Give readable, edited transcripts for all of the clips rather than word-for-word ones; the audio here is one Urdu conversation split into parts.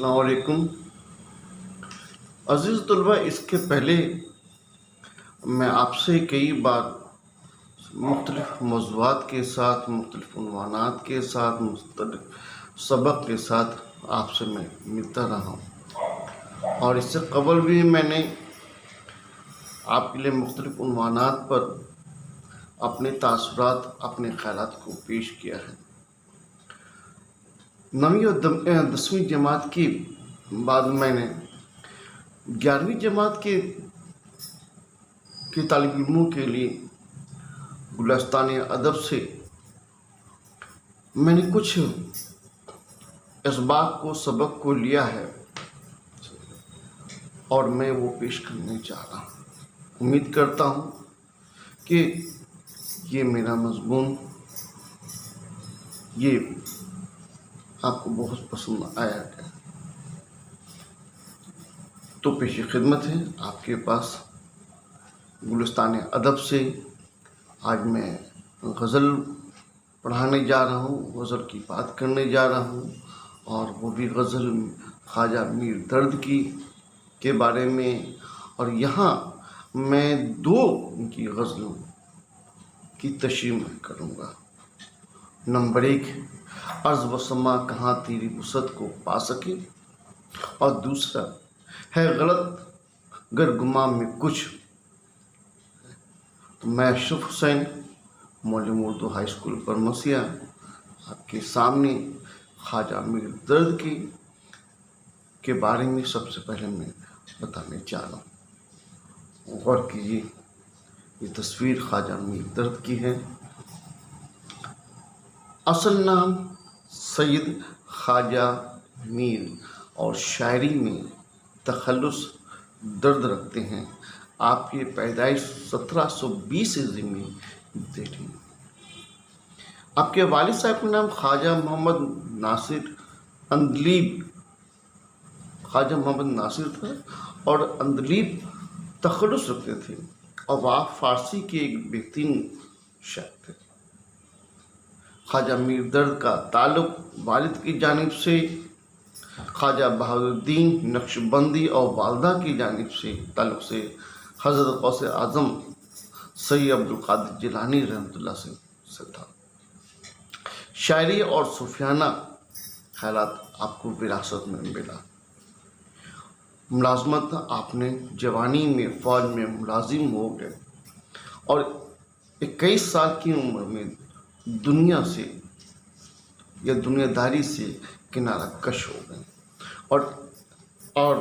السلام علیکم عزیز طلبہ، اس کے پہلے میں آپ سے کئی بار مختلف موضوعات کے ساتھ، مختلف عنوانات کے ساتھ، مختلف سبق کے ساتھ آپ سے میں ملتا رہا ہوں، اور اس سے قبل بھی میں نے آپ کے لیے مختلف عنوانات پر اپنے تاثرات، اپنے خیالات کو پیش کیا ہے۔ 9ویں اور 10ویں جماعت کے بعد میں نے 11ویں جماعت کے طالب علموں کے لیے گلستان ادب سے میں نے کچھ اسباق کو، سبق کو لیا ہے اور میں وہ پیش کرنے چاہ رہا ہوں۔ امید کرتا ہوں کہ یہ میرا مضمون یہ آپ کو بہت پسند آیا ہے۔ تو پیش خدمت ہے آپ کے پاس گلستان ادب سے آج میں غزل پڑھانے جا رہا ہوں، غزل کی بات کرنے جا رہا ہوں، اور وہ بھی غزل خواجہ میر درد کے بارے میں۔ اور یہاں میں 2 ان کی غزلوں کی تشریح کروں گا۔ نمبر 1، عرض و سما کہاں تیری وسعت کو پا سکے، اور دوسرا ہے غلط گر گماں میں کچھ۔ تو میں اشرف حسین، معلم اردو ہائی اسکول برمسیہ، آپ کے سامنے خواجہ میر درد کے بارے میں سب سے پہلے میں بتانے چاہ رہا ہوں۔ غور کیجیے، یہ تصویر خواجہ میر درد کی ہے۔ اصل نام سید خواجہ میر، اور شاعری میں تخلص درد رکھتے ہیں۔ آپ کی پیدائش 1720 عیسوی میں دہلی میں۔ آپ کے والد صاحب کا نام خواجہ محمد ناصر تھا، اور اندلیب تخلص رکھتے تھے، اور آپ فارسی کے ایک بہترین شاعر تھے۔ خواجہ میر درد کا تعلق والد کی جانب سے خواجہ بہاؤالدین نقشبندی، اور والدہ کی جانب سے تعلق سے حضرت غوث اعظم سید عبدالقادر جیلانی رحمۃ اللہ سے تھا۔ شاعری اور صوفیانہ خیالات آپ کو وراثت میں ملا۔ ملازمت آپ نے جوانی میں فوج میں ملازم ہو گئے، اور 21 سال کی عمر میں دنیا سے یا دنیا داری سے کنارہ کش ہو گئے، اور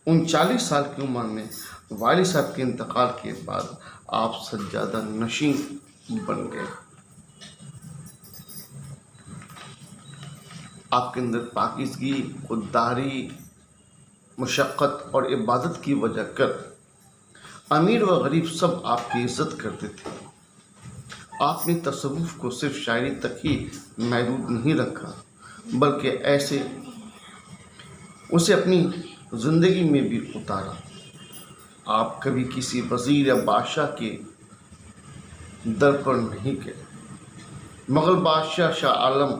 39 سال کی عمر میں والد صاحب کے انتقال کے بعد آپ سجادہ نشین بن گئے۔ آپ کے اندر پاکیزگی، خودداری، مشقت اور عبادت کی وجہ کر امیر و غریب سب آپ کی عزت کرتے تھے۔ آپ نے تصوف کو صرف شاعری تک ہی محدود نہیں رکھا، بلکہ اسے اپنی زندگی میں بھی اتارا۔ آپ کبھی کسی وزیر یا بادشاہ کے در پر نہیں گئے۔ مغل بادشاہ شاہ عالم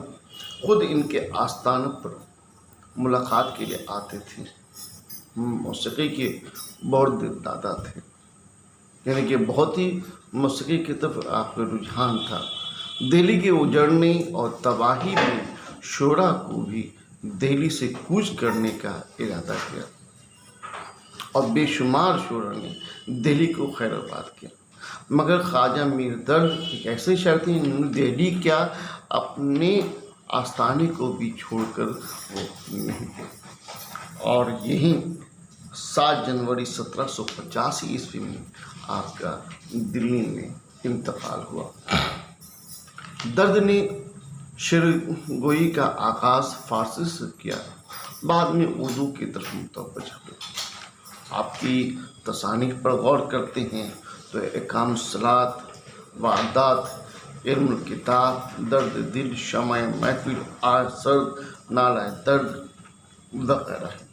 خود ان کے آستانے پر ملاقات کے لیے آتے تھے۔ موسیقی کے بہت دادا تھے، یعنی کہ بہت ہی موسیقی کی طرف آپ کا رجحان تھا۔ دہلی کے اجڑنے اور تباہی میں شعراء کو بھی دہلی سے کوچ کرنے کا ارادہ کیا، اور بے شمار شعراء نے دہلی کو خیر آباد کیا، مگر خواجہ میر درد ایک ایسے شاعر تھے جنہوں نے دہلی کیا، اپنے آستانے کو بھی چھوڑ کر وہ نہیں گئے۔ اور یہی 7 جنوری 1785 عیسوی میں آپ کا دلی میں انتقال ہوا۔ درد نے شعر گوئی کا آغاز فارسی سے کیا، بعد میں اردو کی طرف متوجہ ہوئے۔ آپ کی تصانیف پر غور کرتے ہیں تو احکام الصلاۃ، وعدات، علم الکتاب، درد دل، شمع محفل، آج سرد، نالہ درد وغیرہ ہیں۔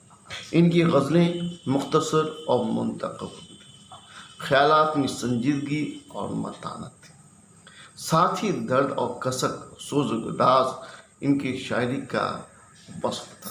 ان کی غزلیں مختصر اور منتخب ہیں، خیالات میں سنجیدگی اور متانت تھی، ساتھ ہی درد اور کسک، سوز و گداز ان کی شاعری کا وصف تھا۔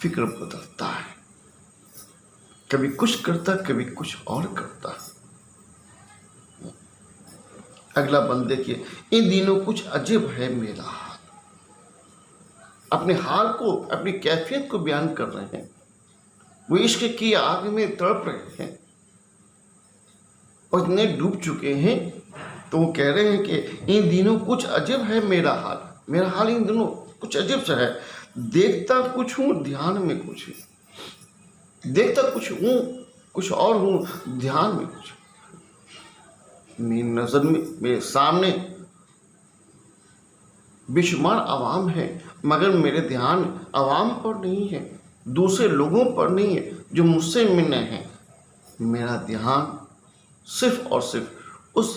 فکر بدلتا ہے، کبھی کچھ کرتا کبھی کچھ اور کرتا۔ اگلا بند دیکھیے، ان دنوں کچھ عجب ہے میرا حال۔ اپنے حال کو، اپنی کیفیت کو بیان کر رہے ہیں۔ وہ عشق کی آگ میں تڑپ رہے ہیں اور اتنے ڈوب چکے ہیں، تو وہ کہہ رہے ہیں کہ ان دنوں کچھ عجب ہے میرا حال۔ میرا حال ان دنوں کچھ عجب سا ہے، دیکھتا کچھ ہوں دھیان میں کچھ ہے، دیکھتا کچھ ہوں کچھ اور ہوں دھیان میں کچھ۔ میری نظر میں، میرے سامنے بے شمار عوام ہے، مگر میرے دھیان عوام پر نہیں ہے، دوسرے لوگوں پر نہیں ہے جو مجھ سے ملنے ہیں۔ میرا دھیان صرف اور صرف اس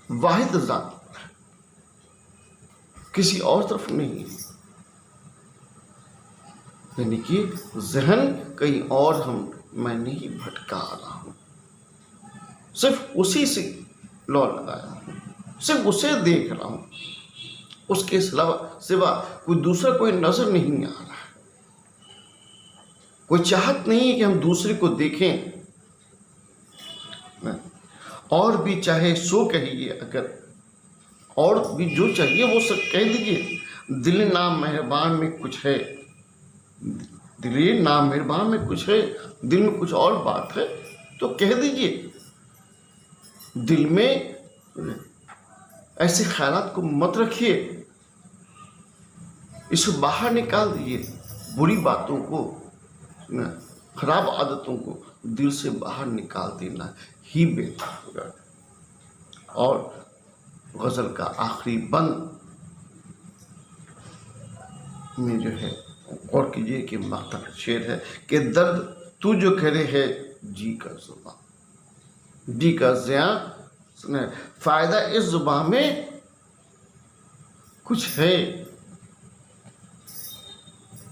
واحد ذات پر ہے، کسی اور طرف نہیں ہے۔ یعنی کہ ذہن کہیں اور میں نہیں بھٹکا رہا ہوں، صرف اسی سے لو لگایا ہوں، صرف اسے دیکھ رہا ہوں، اس کے سوا کوئی دوسرا کوئی نظر نہیں آ رہا ہے۔ کوئی چاہت نہیں ہے کہ ہم دوسرے کو دیکھیں، اور بھی چاہے سو کہیے، اگر اور بھی جو چاہیے وہ سب کہہ دیجیے۔ دل نامہربان میں کچھ ہے، دل نامہربان میں کچھ ہے، دل میں کچھ اور بات ہے تو کہہ دیجیے۔ دل میں ایسے خیالات کو مت رکھیے، اسے باہر نکال دیجیے۔ بری باتوں کو، خراب عادتوں کو دل سے باہر نکال دینا ہی بہتر ہوگا۔ اور غزل کا آخری بند میں جو ہے غور کیجیے کہ مقطع شعر ہے کہ درد تو جو کرے ہے جی کا زبان، جی کا زیاں فائدہ اس زبان میں کچھ ہے۔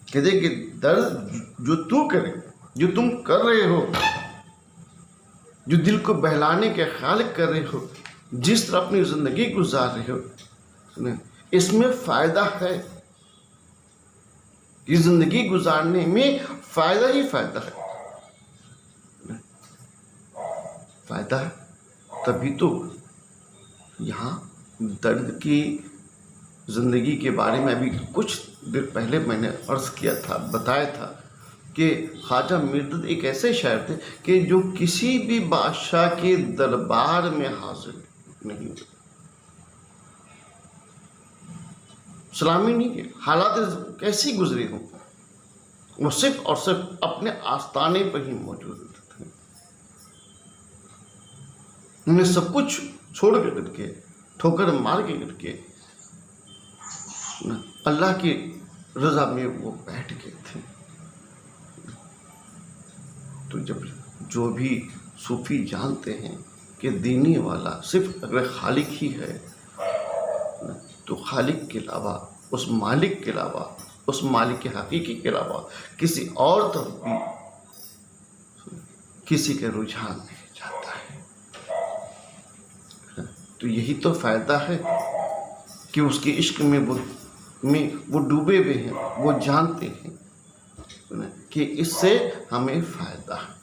کہتے کہ درد جو تو کرے، جو تم کر رہے ہو، جو دل کو بہلانے کے خیال کر رہے ہو، جس طرح اپنی زندگی گزار رہے ہو، اس میں فائدہ ہے۔ یہ زندگی گزارنے میں فائدہ ہی فائدہ ہے، فائدہ ہے۔ تبھی تو یہاں درد کی زندگی کے بارے میں ابھی کچھ دیر پہلے میں نے عرض کیا تھا، بتایا تھا کہ خواجہ میردد ایک ایسے شاعر تھے کہ جو کسی بھی بادشاہ کے دربار میں حاضر نہیں ہوتے، سلامی نہیں کی، حالات کیسی گزری ہوں، وہ صرف اور صرف اپنے آستانے پر ہی موجود تھے۔ انہوں نے سب کچھ چھوڑ کے ٹھوکر مار کے اللہ کی رضا میں وہ بیٹھ گئے تھے۔ تو جب جو بھی صوفی جانتے ہیں کہ دینے والا صرف اگر خالق ہی ہے، تو خالق کے علاوہ، اس مالک کے علاوہ، اس مالک حقیقی کے علاوہ کسی اور طرف بھی کسی کے رجحان نہیں جاتا ہے۔ تو یہی تو فائدہ ہے کہ اس کے عشق میں وہ ڈوبے ہوئے ہیں، وہ جانتے ہیں کہ اس سے ہمیں فائدہ ہے،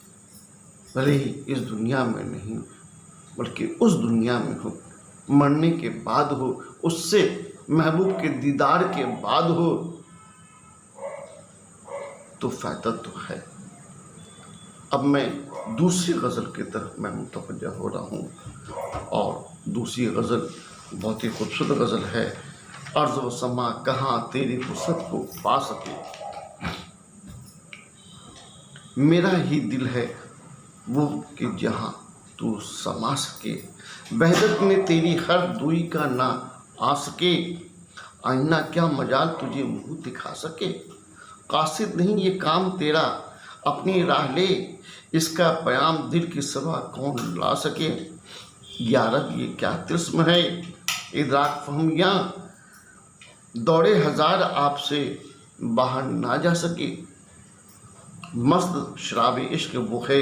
بھلے ہی اس دنیا میں نہیں بلکہ اس دنیا میں ہو، مرنے کے بعد ہو، اس سے محبوب کے دیدار کے بعد ہو، تو فائدہ تو ہے۔ اب میں دوسری غزل کی طرف میں متوجہ ہو رہا ہوں، اور دوسری غزل بہت ہی خوبصورت غزل ہے۔ ارض و سما کہاں تیری وسعت کو پا سکے، میرا ہی دل ہے وہ کہ جہاں تو سما سکے، وحدت میں تیری ہر دوئی کا نہ آ سکے، آئینہ کیا مجال تجھے منہ دکھا سکے، قاصد نہیں یہ کام تیرا اپنی راہ لے، اس کا پیام دل کی سوا کون لا سکے، یا رب یہ کیا طلسم ہے ادراک فہمیاں، دوڑے ہزار آپ سے باہر نہ جا سکے، مست شراب عشق وہ ہے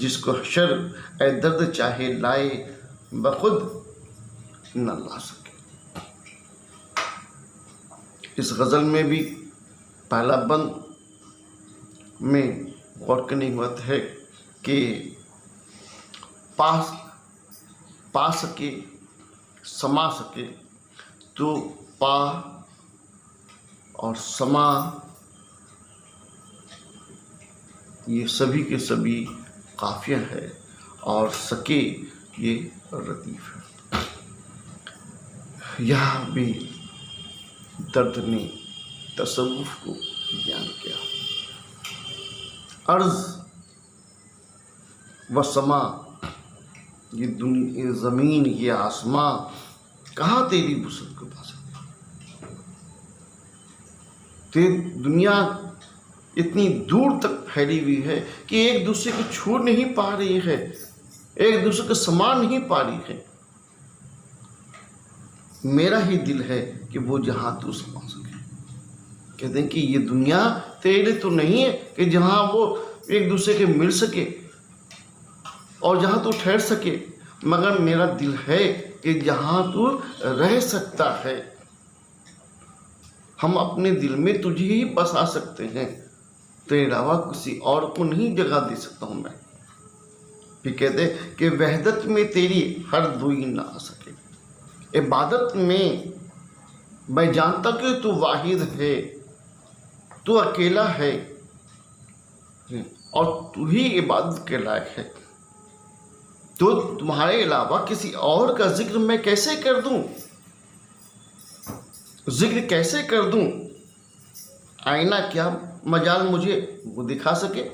جس کو حشر اے درد چاہے لائے بخود نہ لا سکے۔ اس غزل میں بھی پہلا بند میں غور کرنے کی بات ہے کہ پا سکے سما سکے تو پا اور سما یہ سبھی کے سبھی قافیہ ہے، اور سکے یہ ردیف ہے۔ یہاں بھی درد نے تصوف کو بیان کیا۔ ارض و سما، یہ زمین یہ آسماں کہاں تیری وسعت کو پا سکتے؟ تیری دنیا اتنی دور تک پھیلی ہوئی ہے کہ ایک دوسرے کو چھو نہیں پا رہی ہے، ایک دوسرے کو سما نہیں پا رہی ہے۔ میرا ہی دل ہے کہ وہ جہاں تو سما سکے۔ کہتے ہیں کہ یہ دنیا تیرے لیے تو نہیں ہے کہ جہاں وہ ایک دوسرے کے مل سکے اور جہاں تو ٹھہر سکے، مگر میرا دل ہے کہ جہاں تو رہ سکتا ہے، ہم اپنے دل میں تجھے ہی بسا سکتے ہیں، تیرے علاوہ کسی اور کو نہیں جگہ دے سکتا ہوں میں۔ پھر کہتے ہیں کہ وحدت میں تیری ہر دوئی نہ آ سکے۔ عبادت میں جانتا کہ تو واحد ہے، تو اکیلا ہے، اور تو ہی عبادت کے لائق ہے، تو تمہارے علاوہ کسی اور کا ذکر میں کیسے کر دوں؟ ذکر کیسے کر دوں؟ آئینہ کیا مجال مجھے وہ دکھا سکے؟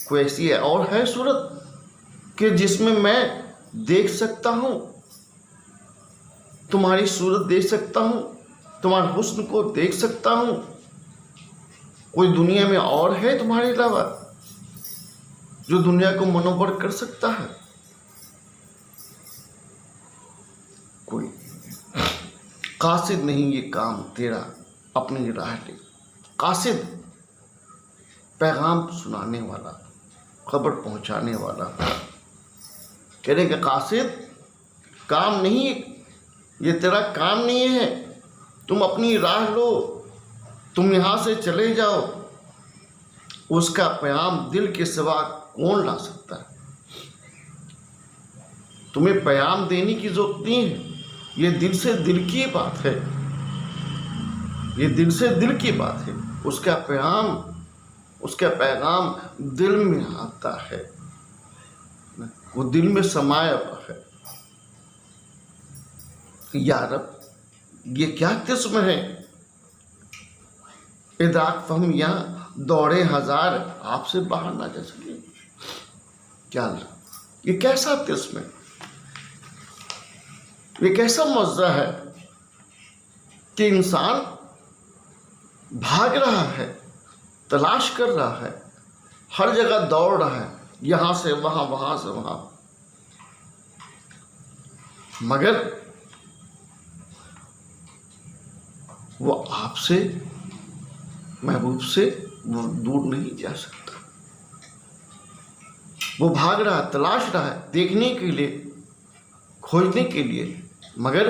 کوئی ایسی اور ہے صورت کہ جس میں دیکھ سکتا ہوں، تمہاری صورت دیکھ سکتا ہوں، تمہارے حسن کو دیکھ سکتا ہوں؟ کوئی دنیا میں اور ہے تمہارے علاوہ جو دنیا کو منور کر سکتا ہے؟ کوئی قاصد نہیں یہ کام تیرا اپنی راہ لے۔ قاصد پیغام سنانے والا، خبر پہنچانے والا، کہہ رہے کہ قاصد کام نہیں، یہ تیرا کام نہیں ہے، تم اپنی راہ لو، تم یہاں سے چلے جاؤ۔ اس کا پیام دل کے سوا کون لا سکتا ہے؟ تمہیں پیام دینے کی ضرورت نہیں ہے، یہ دل سے دل کی بات ہے، یہ دل سے دل کی بات ہے۔ اس کا پیغام دل میں آتا ہے، وہ دل میں سمایا ہوا ہے۔ یا رب یہ کیا قسم ہے، ادراک فہم یہاں دوڑے ہزار آپ سے باہر نہ جا سکے۔ کیا یہ کیسا قسم ہے، یہ کیسا مزہ ہے کہ انسان بھاگ رہا ہے، تلاش کر رہا ہے، ہر جگہ دوڑ رہا ہے، یہاں سے وہاں، وہاں سے وہاں، مگر وہ آپ سے، محبوب سے وہ دور نہیں جا سکتا۔ وہ بھاگ رہا ہے، تلاش رہا ہے، دیکھنے کے لیے، کھوجنے کے لیے، مگر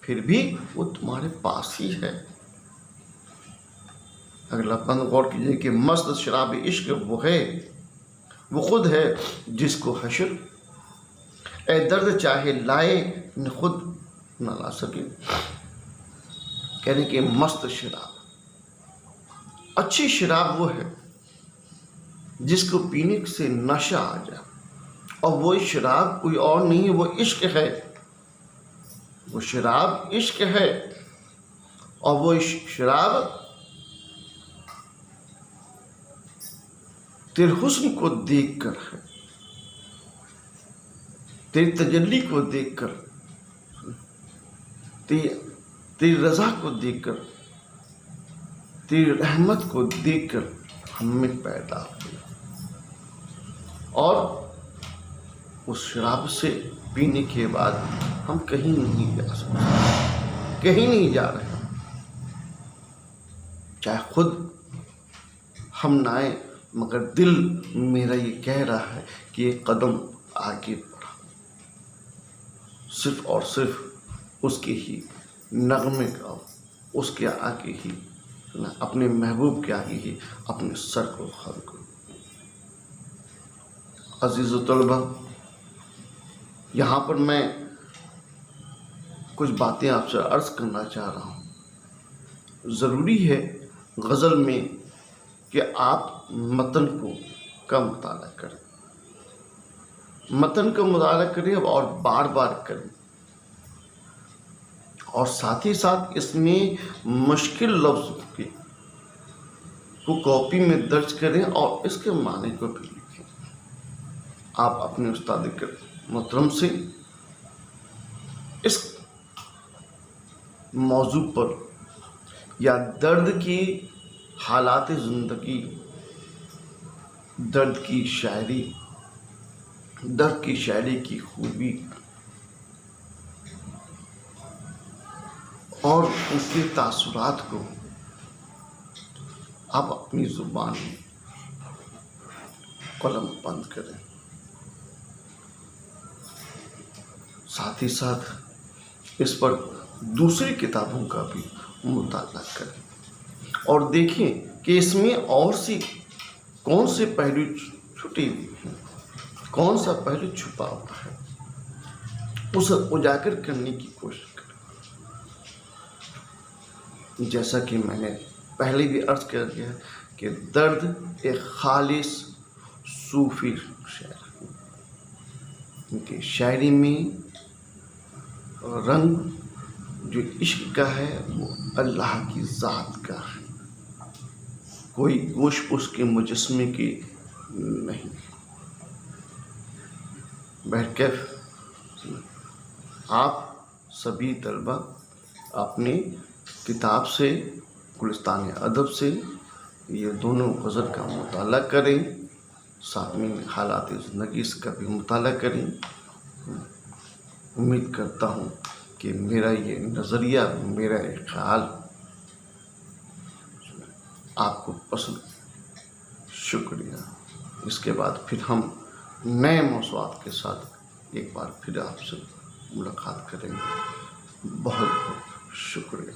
پھر بھی وہ تمہارے پاس ہی ہے۔ اگلا بند غور کیجیے کہ مست شراب عشق وہ ہے، وہ خود ہے جس کو حشر اے درد چاہے لائے نہ خود نہ لا سکے۔ کہنے کہ مست شراب، اچھی شراب وہ ہے جس کو پینے سے نشہ آ جائے، اور وہ شراب کوئی اور نہیں ہے، وہ عشق ہے، وہ شراب عشق ہے، اور وہ شراب تیرے حسن کو دیکھ کر ہے، تیری تجلی کو دیکھ کر، تیری رضا کو دیکھ کر، تیری رحمت کو دیکھ کر ہم میں پیدا ہوئی، اور اس شراب سے پینے کے بعد ہم کہیں نہیں جا سکتے، کہیں نہیں جا رہے، چاہے خود ہم نہ آئیں، مگر دل میرا یہ کہہ رہا ہے کہ ایک قدم آگے بڑھا، صرف اور صرف اس کے ہی نغمے گاؤ، اس کے آگے ہی اپنے محبوب کے آگے ہی اپنے سر کو خم کرو۔ عزیز و طلبہ، یہاں پر میں کچھ باتیں آپ سے عرض کرنا چاہ رہا ہوں۔ ضروری ہے غزل میں کہ آپ متن کو کا مطالعہ کریں، متن کا مطالعہ کریں اور بار بار کریں، اور ساتھ ہی ساتھ اس میں مشکل لفظ کو کاپی میں درج کریں اور اس کے معنی کو بھی لکھیں۔ آپ اپنے استاد محترم سے اس موضوع پر یا درد کی حالات زندگی، درد کی شاعری کی خوبی اور اس کے تاثرات کو آپ اپنی زبان میں قلم بند کریں، ساتھ ہی ساتھ اس پر دوسری کتابوں کا بھی مطالعہ کریں اور دیکھیں کہ اس میں اور کون سے پہلو چھٹے ہوئے ہیں، کون سا پہلو چھپا ہوا ہے، اسے اجاگر کرنے کی کوشش کریں۔ جیسا کہ میں نے پہلے بھی عرض کر دیا کہ درد ایک خالص صوفی شعر ہے، کیونکہ شاعری میں رنگ جو عشق کا ہے وہ اللہ کی ذات کا ہے، کوئی گوش پوش کے مجسمے کی نہیں۔ بہرکیف آپ سبھی طلبہ اپنی کتاب سے، گلستان ادب سے یہ دونوں غزل کا مطالعہ کریں، ساتھ میں حالات زندگی اس کا بھی مطالعہ کریں۔ امید کرتا ہوں کہ میرا یہ نظریہ، میرا یہ خیال آپ کو پسند۔ شکریہ۔ اس کے بعد پھر ہم نئے موضوعات کے ساتھ ایک بار پھر آپ سے ملاقات کریں گے۔ بہت بہت شکریہ۔